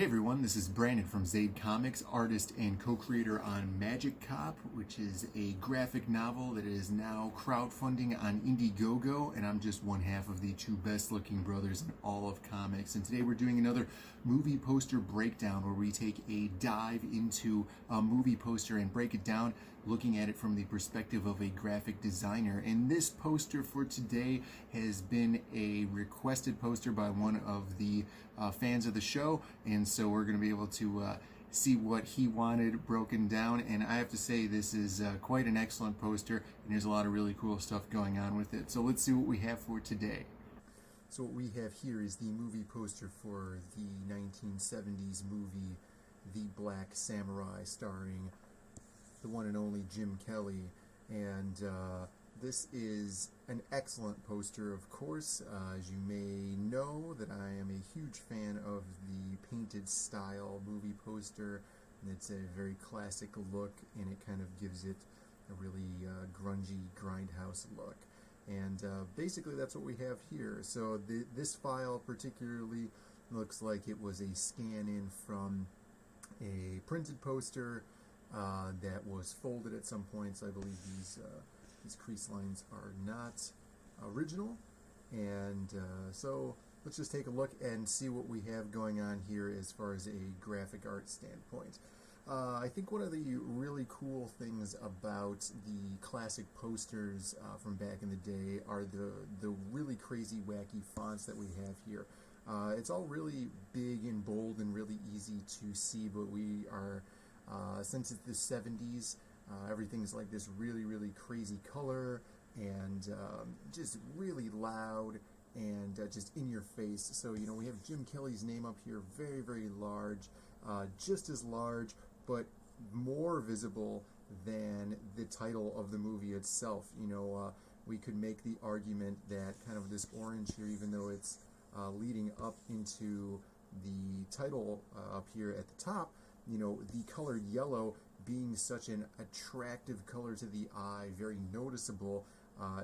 everyone, this is Brandon from Zaid Comics, artist and co-creator on Magic Cop, which is a graphic novel that is now crowdfunding on Indiegogo, and I'm just one half of the two best-looking brothers in all of comics. And today we're doing another movie poster breakdown where we take a dive into a movie poster and break it down, looking at it from the perspective of a graphic designer. And this poster for today has been a requested poster by one of the fans of the show, and so we're going to be able to see what he wanted broken down. And I have to say, this is quite an excellent poster, and there's a lot of really cool stuff going on with it. So let's see what we have for today. So what we have here is the movie poster for the 1970s movie The Black Samurai, starring the one and only Jim Kelly. And this is an excellent poster, of course. As you may know, that I am a huge fan of the painted style movie poster. And it's a very classic look, and it kind of gives it a really grungy grindhouse look. And basically that's what we have here. So this file particularly looks like it was a scan-in from a printed poster that was folded at some points. I believe these crease lines are not original, and so let's just take a look and see what we have going on here as far as a graphic art standpoint. I think one of the really cool things about the classic posters from back in the day are the really crazy wacky fonts that we have here. It's all really big and bold and really easy to see, but we are since it's the 70s, everything's like this really crazy color, and just really loud and just in your face. So, you know, we have Jim Kelly's name up here, very large, just as large, but more visible than the title of the movie itself. You know, we could make the argument that kind of this orange here, even though it's leading up into the title up here at the top, you know, the color yellow being such an attractive color to the eye, very noticeable,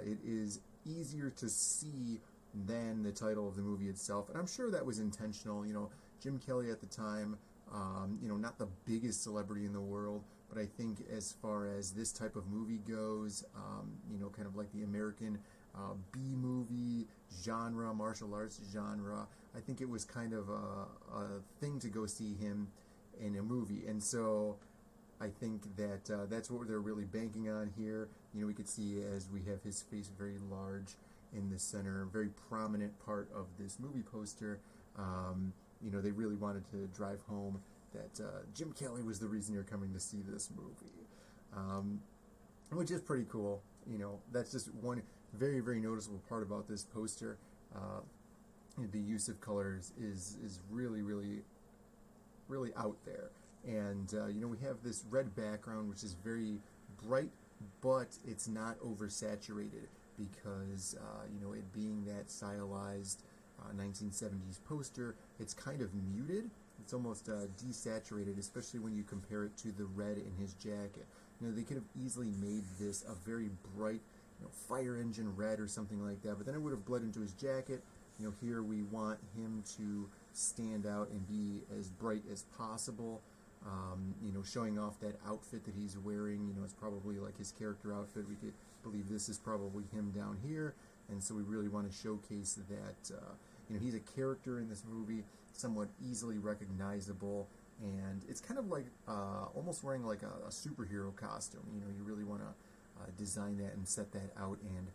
it is easier to see than the title of the movie itself. And I'm sure that was intentional. You know, Jim Kelly at the time, you know, not the biggest celebrity in the world, but I think as far as this type of movie goes, you know, kind of like the American B-movie genre, martial arts genre, I think it was kind of a thing to go see him in a movie. And so I think that that's what they're really banking on here. You know, we could see as we have his face very large in the center, very prominent part of this movie poster. You know, they really wanted to drive home that Jim Kelly was the reason you're coming to see this movie, which is pretty cool. You know, that's just one very noticeable part about this poster. The use of colors is really out there. And you know, we have this red background, which is very bright, but it's not oversaturated, because you know, it being that stylized 1970s poster, it's kind of muted. It's almost desaturated, especially when you compare it to the red in his jacket. You know, they could have easily made this a very bright, you know, fire engine red or something like that, but then it would have bled into his jacket. You know, here we want him to stand out and be as bright as possible. You know, showing off that outfit that he's wearing. You know, it's probably like his character outfit. We could believe this is probably him down here, and so we really want to showcase that you know, he's a character in this movie, somewhat easily recognizable, and it's kind of like almost wearing like a superhero costume. You know, you really want to design that and set that out, and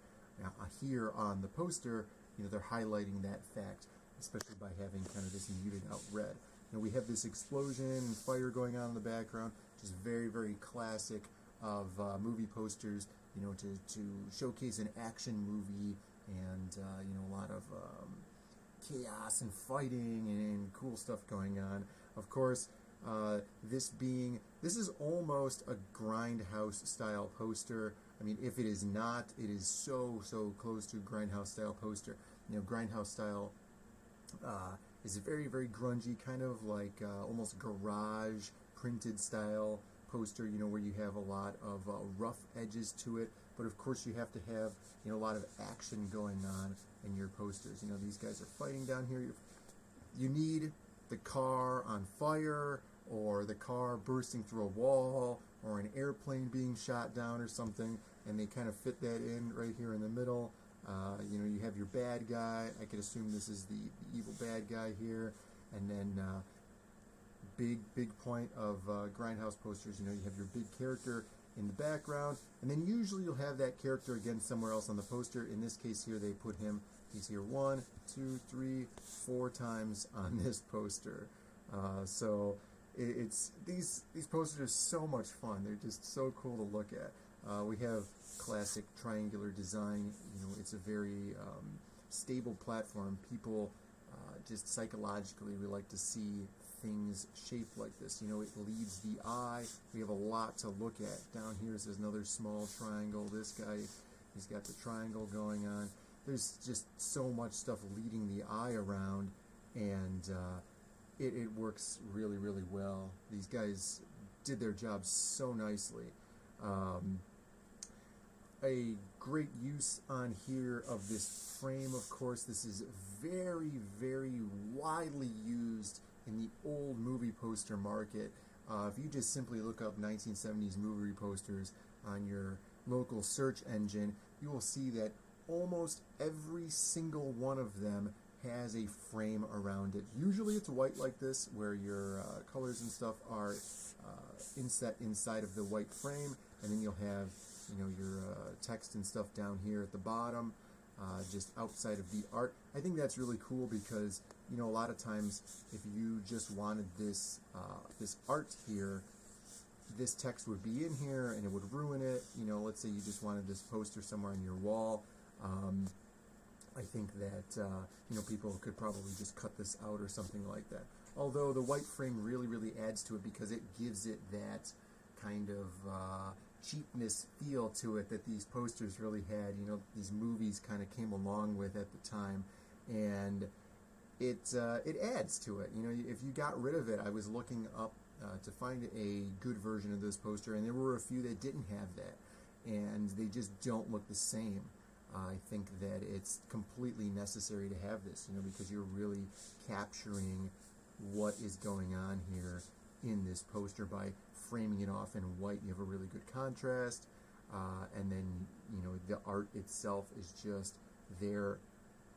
here on the poster, you know, they're highlighting that fact, especially by having kind of this muted out red. You know, we have this explosion and fire going on in the background, which is very classic of movie posters, you know, to showcase an action movie, and you know, a lot of chaos and fighting and cool stuff going on. Of course, this is almost a grindhouse style poster. I mean, if it is not, it is so close to a grindhouse style poster. You know, grindhouse style is a very grungy, kind of like almost garage printed style poster, you know, where you have a lot of rough edges to it, but of course you have to have, you know, a lot of action going on in your posters. You know, these guys are fighting down here. You need the car on fire, or the car bursting through a wall, or an airplane being shot down or something, and they kind of fit that in right here in the middle. You know, you have your bad guy. I could assume this is the evil bad guy here, and then big point of Grindhouse posters. You know, you have your big character in the background, and then usually you'll have that character again somewhere else on the poster. In this case here, they put him. He's here 1, 2, 3, 4 times on this poster. So it's these posters are so much fun. They're just so cool to look at. We have classic triangular design. You know, it's a very stable platform. People just psychologically, we like to see things shaped like this. You know, it leads the eye. We have a lot to look at. Down here is another small triangle. This guy, he's got the triangle going on. There's just so much stuff leading the eye around, and it works really, really well. These guys did their job so nicely. A great use on here of this frame, of course. This is very, very widely used in the old movie poster market. If you just simply look up 1970s movie posters on your local search engine, you will see that almost every single one of them has a frame around it. Usually it's white like this, where your colors and stuff are inset inside of the white frame, and then you'll have, you know, your text and stuff down here at the bottom, just outside of the art. I think that's really cool because, you know, a lot of times if you just wanted this this art here, this text would be in here and it would ruin it. You know, let's say you just wanted this poster somewhere on your wall. I think that you know, people could probably just cut this out or something like that. Although the white frame really, really adds to it because it gives it that kind of cheapness feel to it that these posters really had. You know, these movies kind of came along with at the time, and it adds to it. You know, if you got rid of it, I was looking up to find a good version of this poster, and there were a few that didn't have that, and they just don't look the same. I think that it's completely necessary to have this, you know, because you're really capturing what is going on here in this poster by framing it off in white. You have a really good contrast, and then, you know, the art itself is just there,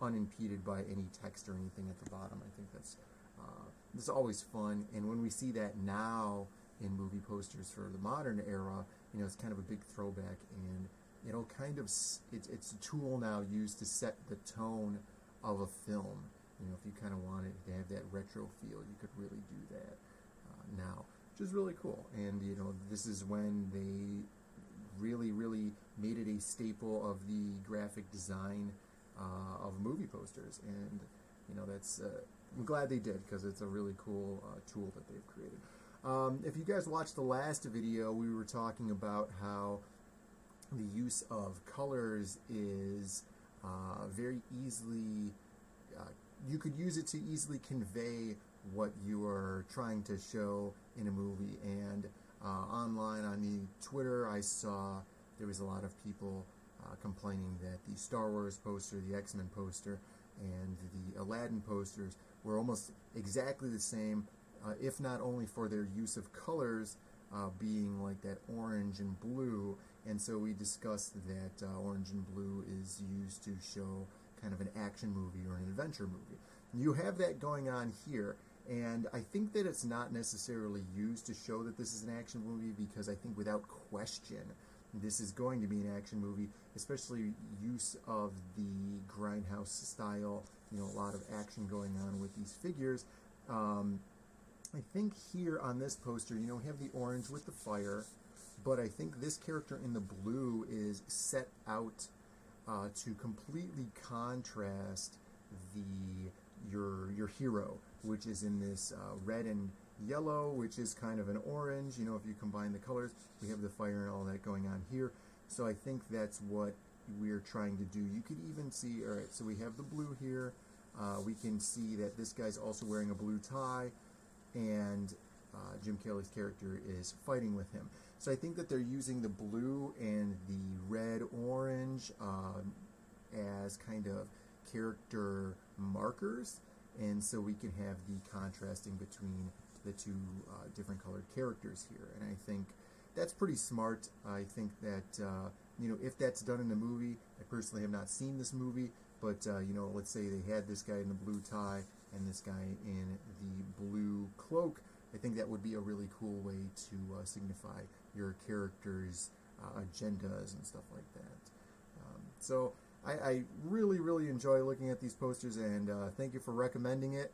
unimpeded by any text or anything at the bottom. I think that's always fun, and when we see that now in movie posters for the modern era, you know, it's kind of a big throwback, and it'll kind of, it's a tool now used to set the tone of a film. You know, if you kind of wanted to have that retro feel, you could really do that now, which is really cool. And, you know, this is when they really, really made it a staple of the graphic design of movie posters. And, you know, that's, I'm glad they did, because it's a really cool tool that they've created. If you guys watched the last video, we were talking about how the use of colors is very easily, you could use it to easily convey what you are trying to show in a movie. And online on the Twitter, I saw there was a lot of people complaining that the Star Wars poster, the X-Men poster, and the Aladdin posters were almost exactly the same, if not only for their use of colors being like that orange and blue. And so we discussed that orange and blue is used to show kind of an action movie or an adventure movie. You have that going on here, and I think that it's not necessarily used to show that this is an action movie, because I think without question this is going to be an action movie, especially use of the Grindhouse style, you know, a lot of action going on with these figures. I think here on this poster, you know, we have the orange with the fire, but I think this character in the blue is set out to completely contrast your hero, which is in this red and yellow, which is kind of an orange. You know, if you combine the colors, we have the fire and all that going on here. So I think that's what we're trying to do. You could even see, all right, so we have the blue here. We can see that this guy's also wearing a blue tie, and Jim Kelly's character is fighting with him. So I think that they're using the blue and the red-orange as kind of character markers, and so we can have the contrasting between the two different colored characters here. And I think that's pretty smart. I think that if that's done in a movie, I personally have not seen this movie, but let's say they had this guy in the blue tie and this guy in the blue cloak. I think that would be a really cool way to signify your character's agendas and stuff like that. So I really enjoy looking at these posters, and thank you for recommending it,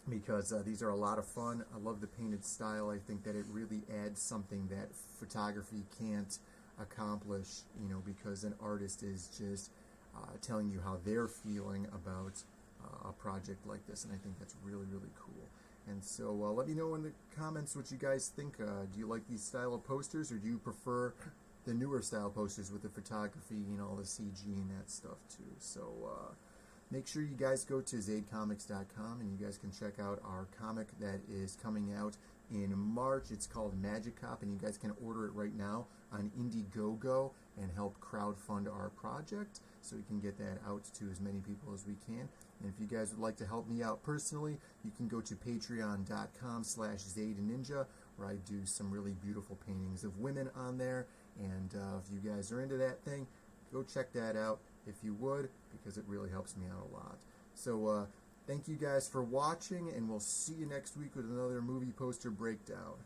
because these are a lot of fun. I love the painted style. I think that it really adds something that photography can't accomplish, because an artist is just telling you how they're feeling about a project like this, and I think that's really cool. And so let me know in the comments what you guys think. Do you like these style of posters, or do you prefer the newer style posters with the photography, all the CG and that stuff too? So make sure you guys go to zaidcomics.com and you guys can check out our comic that is coming out in March. It's called Magic Cop, and you guys can order it right now on Indiegogo and help crowdfund our project so we can get that out to as many people as we can. And if you guys would like to help me out personally, you can go to patreon.com/ZaidNinja, where I do some really beautiful paintings of women on there. And if you guys are into that thing, go check that out if you would, because it really helps me out a lot. So thank you guys for watching, and we'll see you next week with another movie poster breakdown.